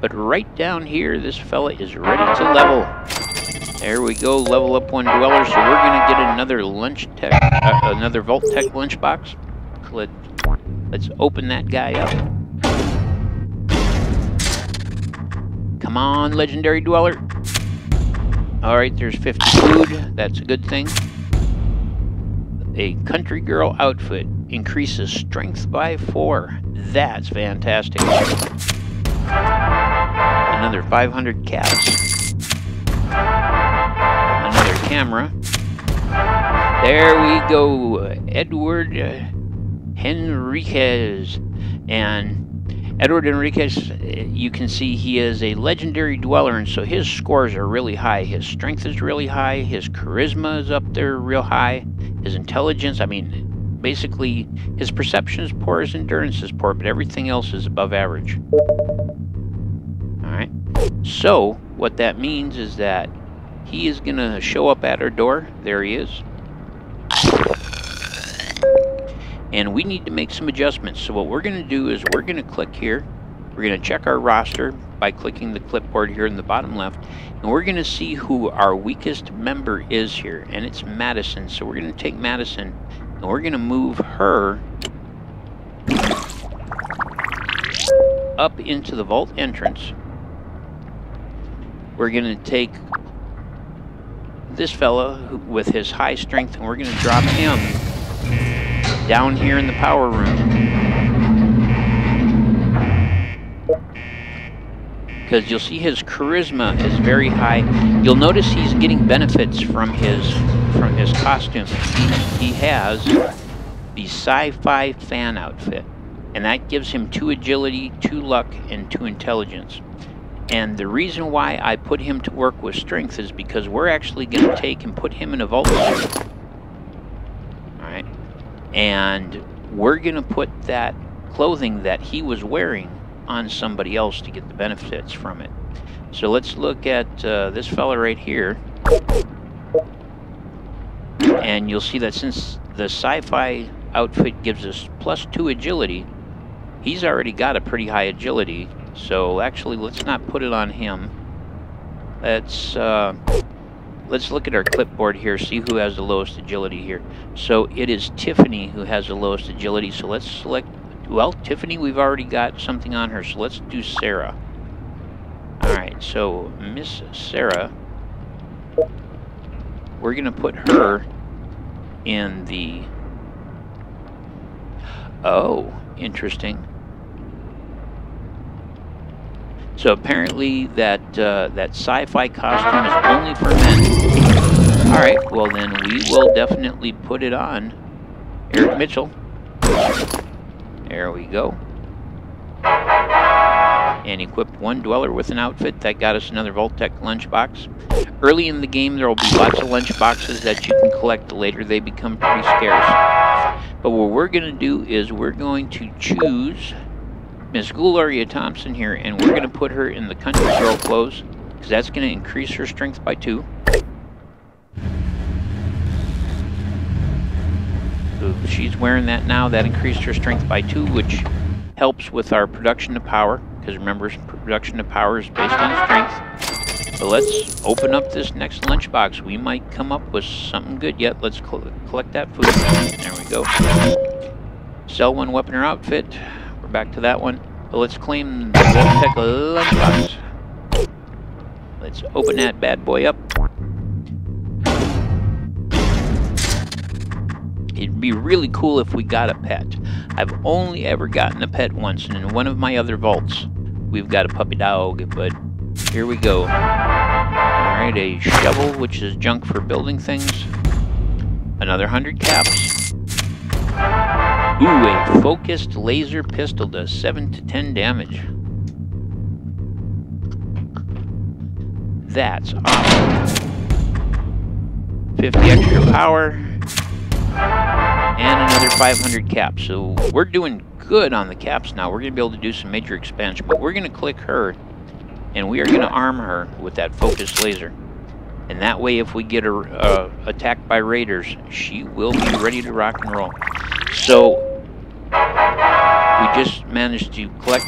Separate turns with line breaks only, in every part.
But right down here, this fella is ready to level. There we go, level up 1 dweller. So we're gonna get another another Vault Tech lunchbox. Let's open that guy up. Come on, legendary dweller. All right, there's 50 food. That's a good thing. A country girl outfit increases strength by 4. That's fantastic. Another 500 caps. Another camera. There we go. Edward Henriquez. And Edward Enriquez, you can see he is a legendary dweller, and so his scores are really high. His strength is really high, his charisma is up there real high, his intelligence, I mean, basically, his perception is poor, his endurance is poor, but everything else is above average. Alright, so what that means is that he is going to show up at our door. There he is. And we need to make some adjustments. So what we're going to do is we're going to click here. We're going to check our roster by clicking the clipboard here in the bottom left. And we're going to see who our weakest member is here. And it's Madison. So we're going to take Madison and we're going to move her up into the vault entrance. We're going to take this fella with his high strength and we're going to drop him down here in the power room, because you'll see his charisma is very high. You'll notice he's getting benefits from his costume. He has the sci-fi fan outfit, and that gives him 2 agility, 2 luck, and 2 intelligence. And the reason why I put him to work with strength is because we're actually going to take and put him in a vault suit. Alright. And we're going to put that clothing that he was wearing on somebody else to get the benefits from it. So let's look at this fella right here. And you'll see that since the sci-fi outfit gives us +2 agility, he's already got a pretty high agility. So actually, let's not put it on him. Let's look at our clipboard here, see who has the lowest agility here. So it is Tiffany who has the lowest agility. So let's select, well, Tiffany, we've already got something on her. So let's do Sarah. Alright, so Miss Sarah, we're going to put her in the... Oh, interesting. So apparently that sci-fi costume is only for men. Alright, well then we will definitely put it on Eric Mitchell. There we go. And equipped 1 dweller with an outfit. That got us another Vault Tech lunchbox. Early in the game there will be lots of lunchboxes that you can collect. Later they become pretty scarce. But what we're going to do is we're going to choose Miss Gloria Thompson here, and we're going to put her in the country girl clothes, because that's going to increase her strength by 2. So she's wearing that now. That increased her strength by 2, which helps with our production of power, because remember, production of power is based on strength. So let's open up this next lunchbox. We might come up with something good yet. Let's collect that food. There we go. Sell 1 weapon or outfit. We're back to that one. But let's claim the Vault Tech lunchbox. Let's open that bad boy up. It'd be really cool if we got a pet. I've only ever gotten a pet once, and in one of my other vaults, we've got a puppy dog, but here we go. Alright, a shovel, which is junk for building things. Another 100 caps. Ooh, a focused laser pistol does 7 to 10 damage. That's awesome. 50 extra power. And another 500 caps. So we're doing good on the caps now. We're going to be able to do some major expansion. But we're going to click her, and we are going to arm her with that focused laser. And that way, if we get her attacked by raiders, she will be ready to rock and roll. So we just managed to collect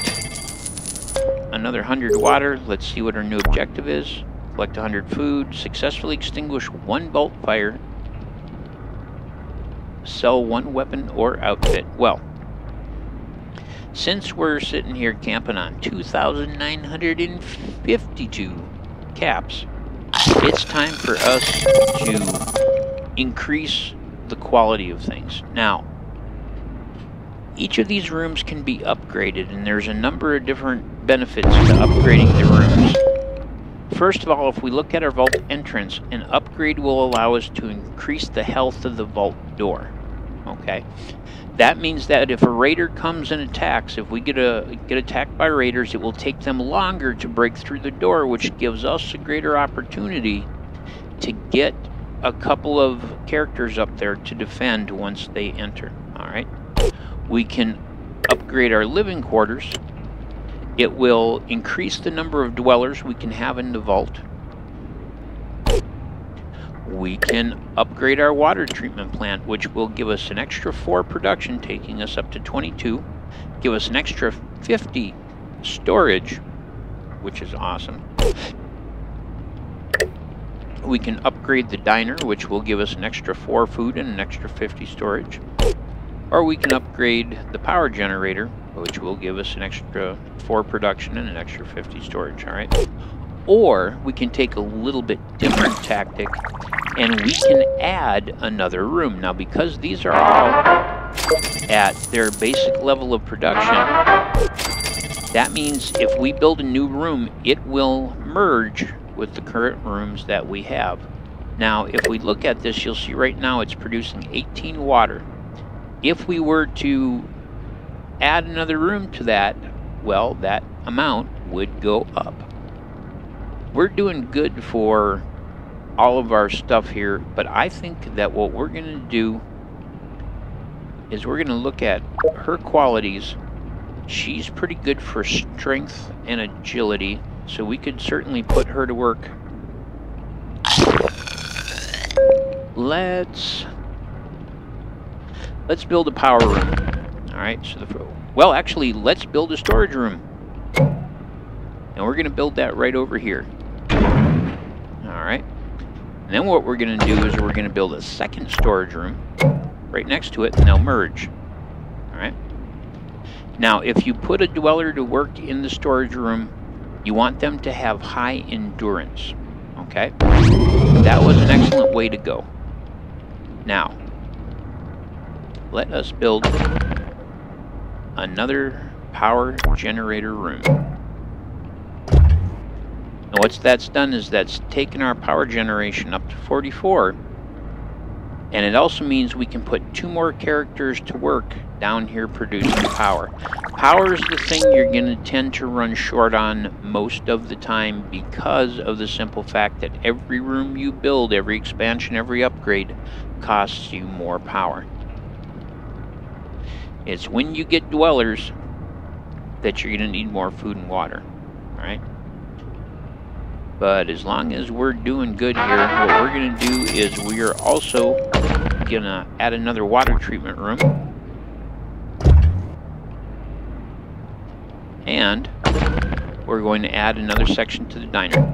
another 100 water. Let's see what our new objective is. Collect 100 food. Successfully extinguish 1 bolt fire. Sell 1 weapon or outfit. Well, since we're sitting here camping on 2,952 caps, it's time for us to increase the quality of things. Now, each of these rooms can be upgraded, and there's a number of different benefits to upgrading the rooms. First of all, if we look at our vault entrance, an upgrade will allow us to increase the health of the vault door. Okay? That means that if a raider comes and attacks, if we get attacked by raiders, it will take them longer to break through the door, which gives us a greater opportunity to get a couple of characters up there to defend once they enter. Alright? We can upgrade our living quarters. It will increase the number of dwellers we can have in the vault. We can upgrade our water treatment plant, which will give us an extra 4 production, taking us up to 22. Give us an extra 50 storage, which is awesome. We can upgrade the diner, which will give us an extra 4 food and an extra 50 storage. Or we can upgrade the power generator, which will give us an extra 4 production and an extra 50 storage, alright? Or we can take a little bit different tactic and we can add another room. Now, because these are all at their basic level of production, that means if we build a new room, it will merge with the current rooms that we have. Now, if we look at this, you'll see right now it's producing 18 water. If we were to add another room to that, well, that amount would go up. We're doing good for all of our stuff here, but I think that what we're going to do is we're going to look at her qualities. She's pretty good for strength and agility, so we could certainly put her to work. Let's build a power room. Alright, so well, actually, let's build a storage room. And we're going to build that right over here. Alright. And then what we're going to do is we're going to build a second storage room right next to it, and they'll merge. Alright. Now, if you put a dweller to work in the storage room, you want them to have high endurance. Okay? That was an excellent way to go. Now, let us build another power generator room. Now what that's done is that's taken our power generation up to 44, and it also means we can put 2 more characters to work down here producing power. Power is the thing you're going to tend to run short on most of the time because of the simple fact that every room you build, every expansion, every upgrade costs you more power. It's when you get dwellers that you're going to need more food and water, right? But as long as we're doing good here, what we're going to do is we are also going to add another water treatment room. And we're going to add another section to the diner.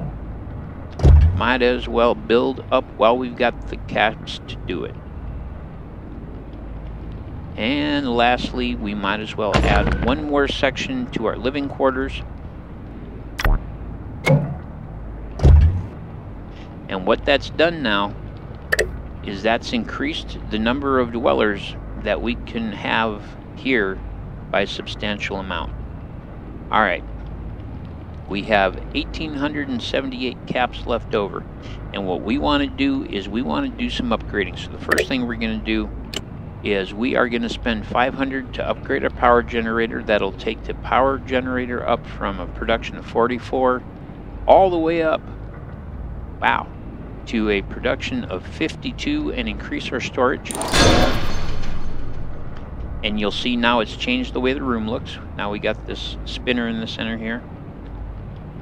Might as well build up while we've got the caps to do it. And lastly, we might as well add 1 more section to our living quarters. And what that's done now is that's increased the number of dwellers that we can have here by a substantial amount. Alright, we have 1,878 caps left over, and what we want to do is we want to do some upgrading. So the first thing we're going to do is we are going to spend 500 to upgrade our power generator. That'll take the power generator up from a production of 44 all the way up, wow, to a production of 52 and increase our storage. And you'll see now it's changed the way the room looks. Now we got this spinner in the center here.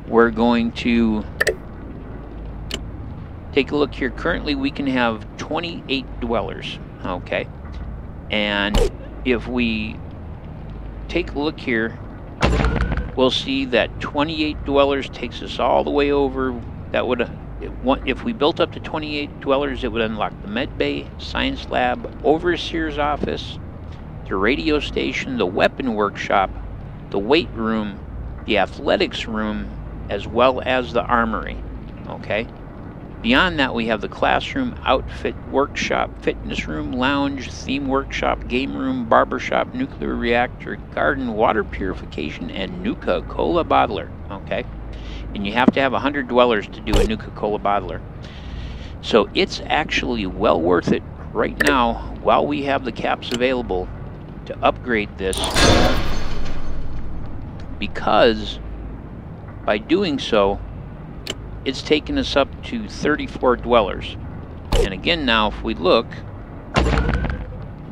We're going to take a look here. Currently we can have 28 dwellers, okay? And if we take a look here, we'll see that 28 dwellers takes us all the way over. That would, if we built up to 28 dwellers, it would unlock the med bay, science lab, overseer's office, the radio station, the weapon workshop, the weight room, the athletics room, as well as the armory. Okay. Beyond that, we have the classroom, outfit workshop, fitness room, lounge, theme workshop, game room, barbershop, nuclear reactor, garden, water purification, and Nuka-Cola bottler. Okay. And you have to have 100 dwellers to do a Nuka-Cola bottler. So it's actually well worth it right now, while we have the caps available, to upgrade this, because by doing so, it's taken us up to 34 dwellers. And again, now if we look,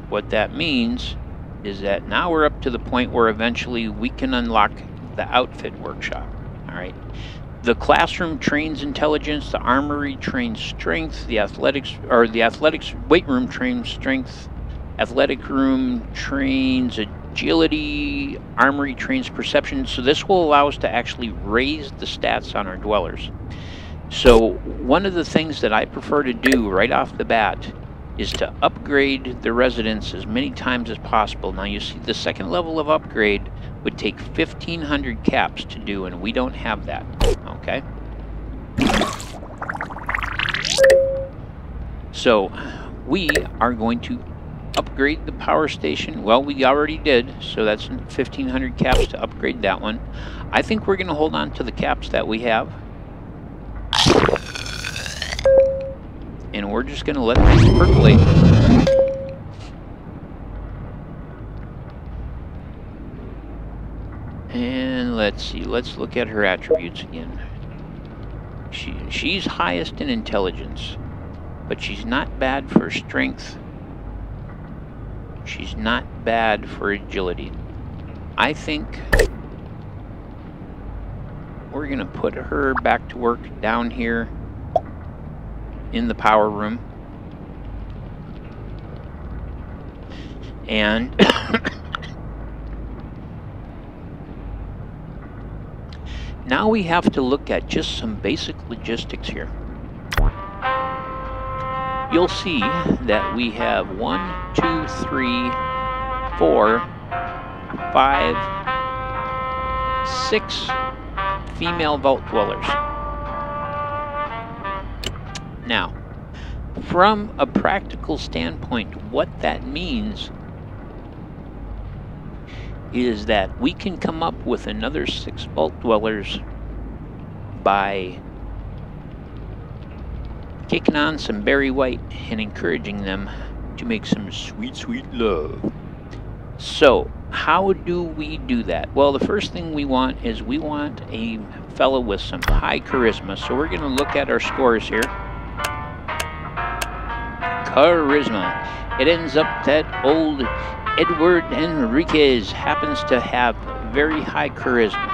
what that means is that now we're up to the point where eventually we can unlock the outfit workshop. All right. The classroom trains intelligence, the armory trains strength, the athletics weight room trains strength, athletic room trains agility, armory trains perception. So this will allow us to actually raise the stats on our dwellers. So one of the things that I prefer to do right off the bat is to upgrade the residents as many times as possible. Now you see the second level of upgrade would take 1,500 caps to do, and we don't have that. Okay. So we are going to upgrade the power station. Well, we already did, so that's 1,500 caps to upgrade that one. I think we're going to hold on to the caps that we have, and we're just going to let things percolate. And let's see, let's look at her attributes again. She's highest in intelligence, but she's not bad for strength. She's not bad for agility. I think we're going to put her back to work down here in the power room. And now we have to look at just some basic logistics here. You'll see that we have 1, 2, 3, 4, 5, 6 female vault dwellers. Now, from a practical standpoint, what that means is that we can come up with another 6 vault dwellers by kicking on some Barry White and encouraging them to make some sweet, sweet love. So, how do we do that? Well, the first thing we want is we want a fellow with some high charisma. So we're going to look at our scores here. Charisma. It ends up that old Edward Enriquez happens to have very high charisma.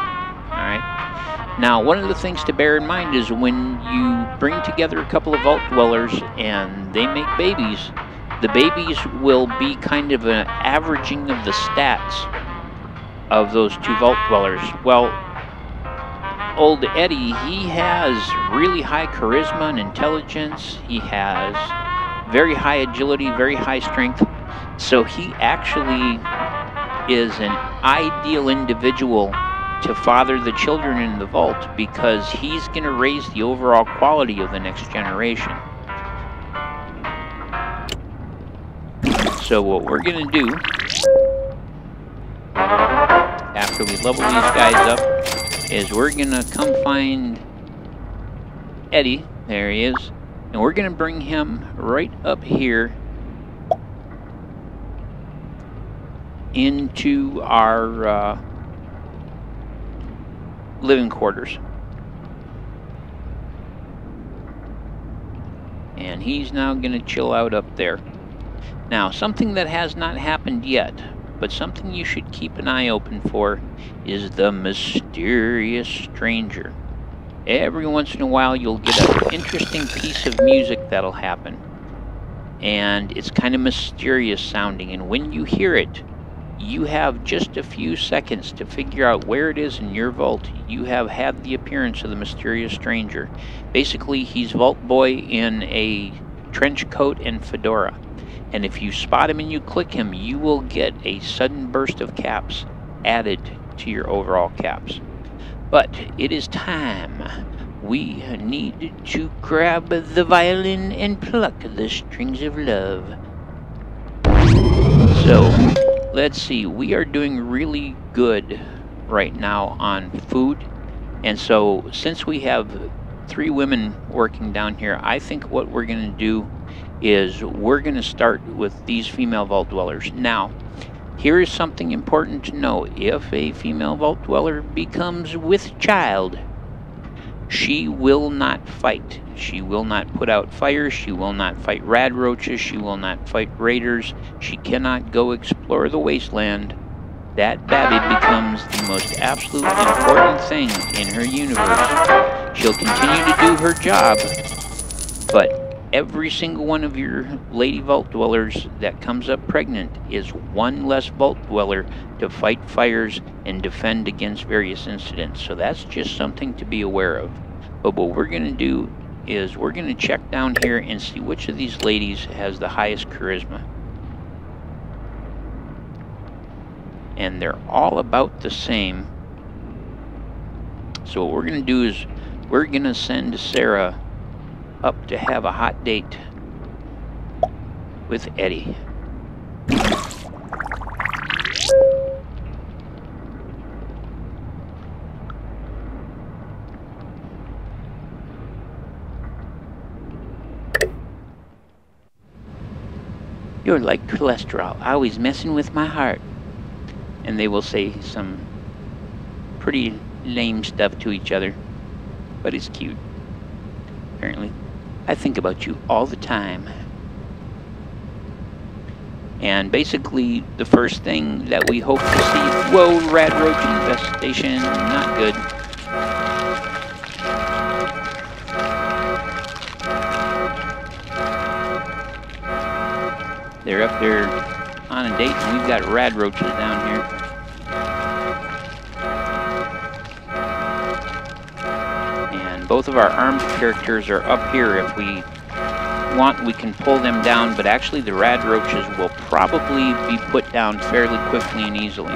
Alright. Now, one of the things to bear in mind is when you bring together a couple of vault dwellers and they make babies, the babies will be kind of an averaging of the stats of those 2 vault dwellers. Well, old Eddie, he has really high charisma and intelligence. He has very high agility, very high strength. So he actually is an ideal individual to father the children in the vault, because he's going to raise the overall quality of the next generation. So what we're going to do, after we level these guys up, is we're going to come find Eddie. There he is. And we're going to bring him right up here into our living quarters. And he's now going to chill out up there. Now, something that has not happened yet, but something you should keep an eye open for, is the mysterious stranger. Every once in a while you'll get an interesting piece of music that'll happen. And it's kind of mysterious sounding, and when you hear it, you have just a few seconds to figure out where it is in your vault. You have had the appearance of the mysterious stranger. Basically, he's Vault Boy in a trench coat and fedora. And if you spot him and you click him, you will get a sudden burst of caps added to your overall caps. But it is time. We need to grab the violin and pluck the strings of love. So, let's see. We are doing really good right now on food. And so, since we have 3 women working down here, I think what we're going to do is we're going to start with these female vault dwellers. Now, here is something important to know. If a female vault dweller becomes with child, she will not fight. She will not put out fires. She will not fight rad roaches. She will not fight raiders. She cannot go explore the wasteland. That babby becomes the most absolute important thing in her universe. She'll continue to do her job, but every single one of your lady vault dwellers that comes up pregnant is one less vault dweller to fight fires and defend against various incidents. So that's just something to be aware of. But what we're going to do is we're going to check down here and see which of these ladies has the highest charisma. And they're all about the same. So what we're going to do is we're going to send Sarah up to have a hot date with Eddie. You're like cholesterol, always messing with my heart. And they will say some pretty lame stuff to each other, but it's cute. Apparently, I think about you all the time. And basically, the first thing that we hope to see... Whoa, rad roach infestation, not good. They're up there on a date, and we've got rad roaches down here. And both of our armed characters are up here. If we want, we can pull them down, but actually the rad roaches will probably be put down fairly quickly and easily.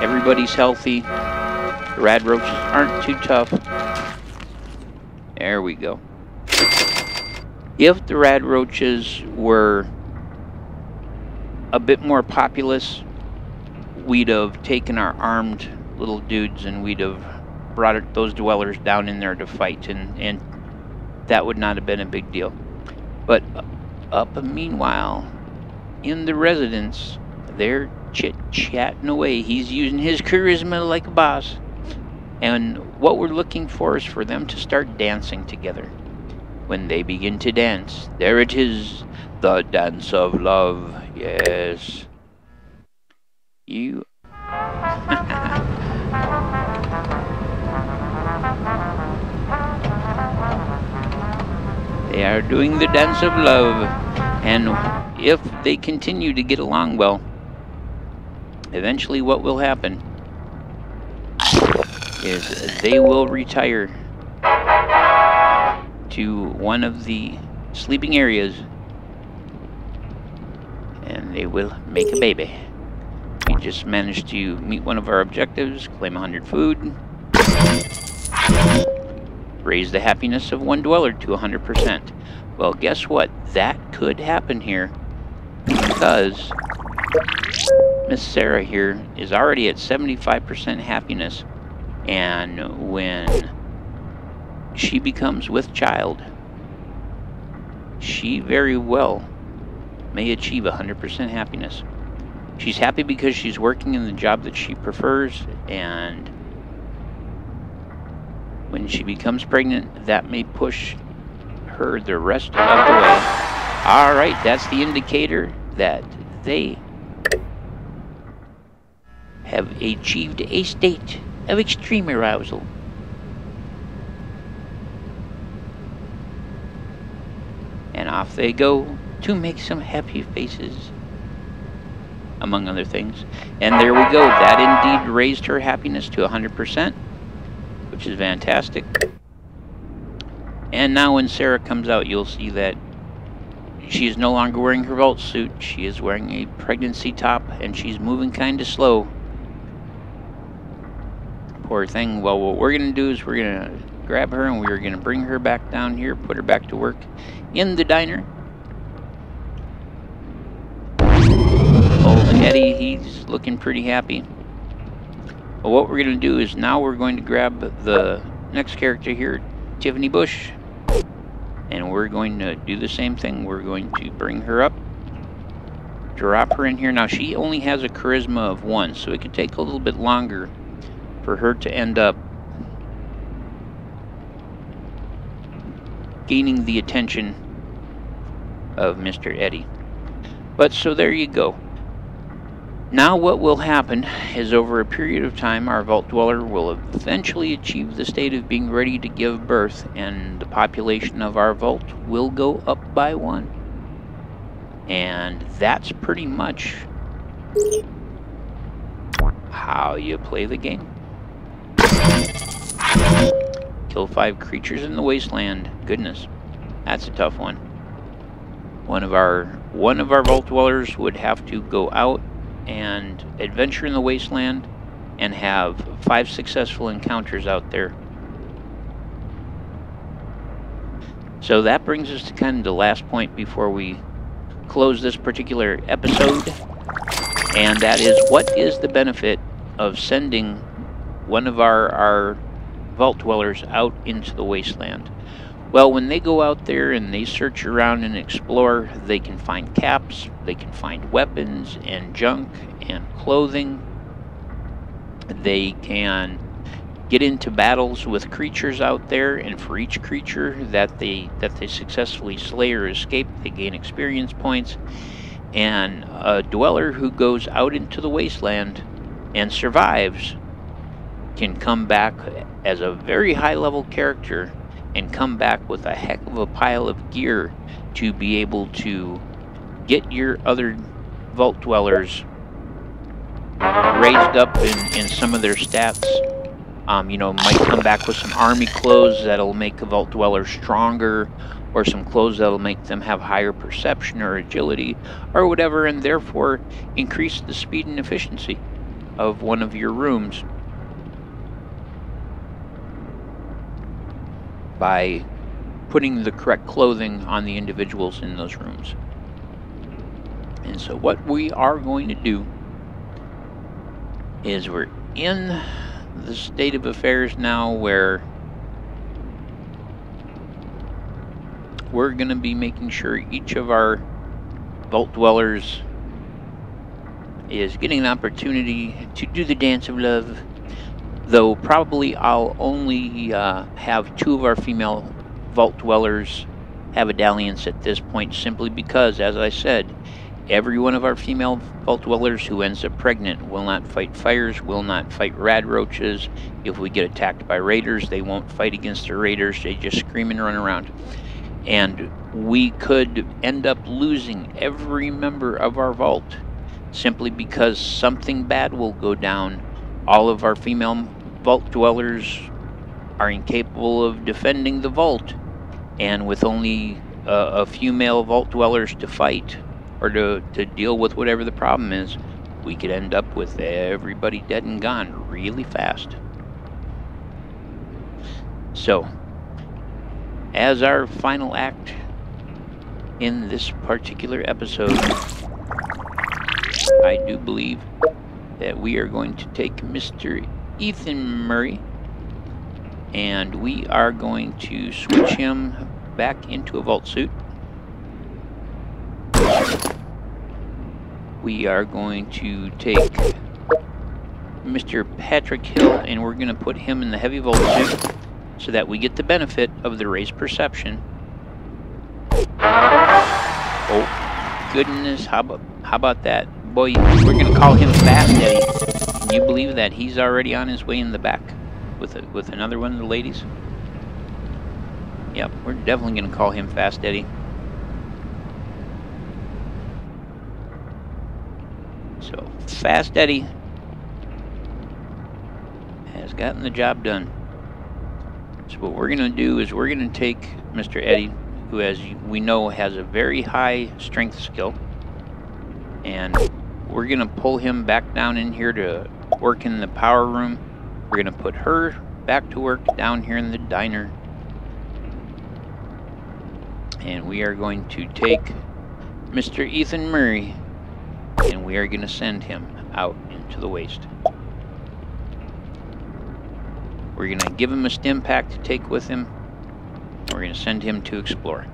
Everybody's healthy. The rad roaches aren't too tough. There we go. If the rad roaches were a bit more populous, we'd have taken our armed little dudes and we'd have brought those dwellers down in there to fight, and that would not have been a big deal. But meanwhile, in the residence, they're chit-chatting away. He's using his charisma like a boss. And what we're looking for is for them to start dancing together. When they begin to dance, there it is, the dance of love. Yes. You... They are doing the dance of love. And if they continue to get along well, eventually what will happen is they will retire to one of the sleeping areas and they will make a baby. We just managed to meet one of our objectives, claim 100 food, raise the happiness of one dweller to 100%. Well, guess what? That could happen here because Miss Sarah here is already at 75% happiness, and when she becomes with child, she very well may achieve 100% happiness. She's happy because she's working in the job that she prefers, and when she becomes pregnant, that may push her the rest of the way. Alright, that's the indicator that they have achieved a state of extreme arousal. And off they go to make some happy faces. among other things. And there we go. That indeed raised her happiness to 100%, which is fantastic. And now when Sarah comes out, you'll see that she is no longer wearing her vault suit. She is wearing a pregnancy top, and she's moving kind of slow. Poor thing. Well, what we're going to do is we're going to grab her, and we're going to bring her back down here, put her back to work in the diner. Old Eddie, he's looking pretty happy. But what we're going to do is now we're going to grab the next character here, Tiffany Bush. And we're going to do the same thing. We're going to bring her up, drop her in here. Now, she only has a charisma of 1, so it could take a little bit longer for her to end up gaining the attention of Mr. Eddie. But so there you go. Now what will happen is over a period of time, our Vault Dweller will eventually achieve the state of being ready to give birth, and the population of our vault will go up by 1. And that's pretty much how you play the game. Kill 5 creatures in the wasteland. Goodness, that's a tough one. One of our Vault Dwellers would have to go out and adventure in the wasteland and have 5 successful encounters out there. So that brings us to kind of the last point before we close this particular episode, and that is, what is the benefit of sending one of our Vault Dwellers out into the wasteland? Well, when they go out there and they search around and explore, they can find caps, they can find weapons and junk and clothing. They can get into battles with creatures out there, and for each creature that they successfully slay or escape, they gain experience points. And a dweller who goes out into the wasteland and survives can come back as a very high level character and come back with a heck of a pile of gear to be able to get your other Vault Dwellers raised up in some of their stats. You know, might come back with some army clothes that'll make a Vault Dweller stronger, or some clothes that'll make them have higher perception or agility or whatever, and therefore increase the speed and efficiency of one of your rooms by putting the correct clothing on the individuals in those rooms. And so what we are going to do is, we're in the state of affairs now where we're going to be making sure each of our Vault Dwellers is getting an opportunity to do the dance of love. Though probably I'll only have 2 of our female Vault Dwellers have a dalliance at this point, simply because, as I said, every one of our female Vault Dwellers who ends up pregnant will not fight fires, will not fight rad roaches. If we get attacked by raiders, they won't fight against the raiders, they just scream and run around. And we could end up losing every member of our vault simply because something bad will go down. All of our female Vault Dwellers are incapable of defending the vault, and with only a few male Vault Dwellers to fight or to deal with whatever the problem is, we could end up with everybody dead and gone really fast. So, as our final act in this particular episode, I do believe that we are going to take Mr. Ethan Murray, and we are going to switch him back into a vault suit. We are going to take Mr. Patrick Hill, and we're going to put him in the heavy vault suit so that we get the benefit of the raised perception. Oh goodness, how about that? Boy, we're going to call him Fast Eddie. Can you believe that he's already on his way in the back with another one of the ladies? Yep, we're definitely going to call him Fast Eddie. So Fast Eddie has gotten the job done. So what we're going to do is we're going to take Mr. Eddie, who, as we know, has a very high strength skill, and we're going to pull him back down in here to work in the power room. We're going to put her back to work down here in the diner. And we are going to take Mr. Ethan Murray, and we are going to send him out into the waste. We're going to give him a stim pack to take with him. We're going to send him to explore.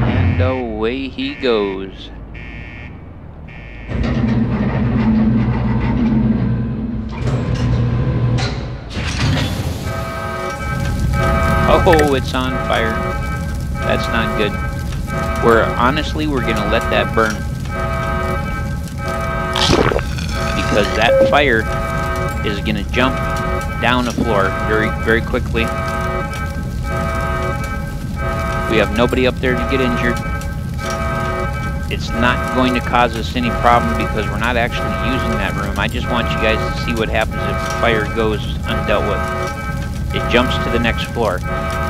And away he goes. Oh, it's on fire. That's not good. Honestly, we're going to let that burn. Because that fire is going to jump down the floor very, very quickly. We have nobody up there to get injured. It's not going to cause us any problem because we're not actually using that room. I just want you guys to see what happens if the fire goes undealt with. It jumps to the next floor.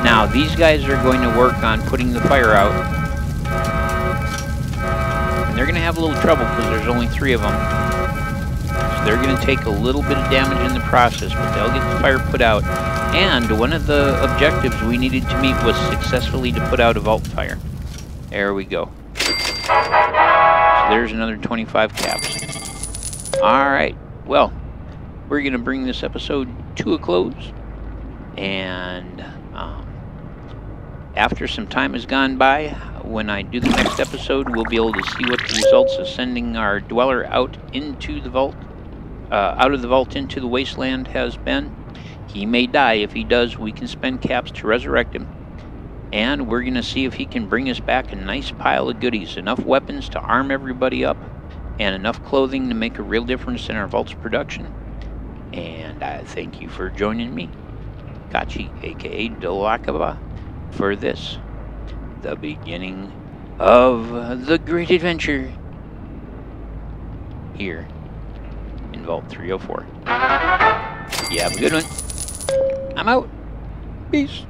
Now, these guys are going to work on putting the fire out. And they're going to have a little trouble because there's only 3 of them. So they're going to take a little bit of damage in the process, but they'll get the fire put out. And one of the objectives we needed to meet was successfully to put out a vault fire. There we go. So there's another 25 caps. Alright, well, we're going to bring this episode to a close. And after some time has gone by, when I do the next episode, we'll be able to see what the results of sending our dweller out into the vault, out of the vault into the wasteland has been. He may die. If he does, we can spend caps to resurrect him. And we're going to see if he can bring us back a nice pile of goodies, enough weapons to arm everybody up, and enough clothing to make a real difference in our vault's production. And I thank you for joining me, Kachi, aka Delakaba, for this, the beginning of the great adventure here in Vault 304. You have a good one. I'm out. Peace.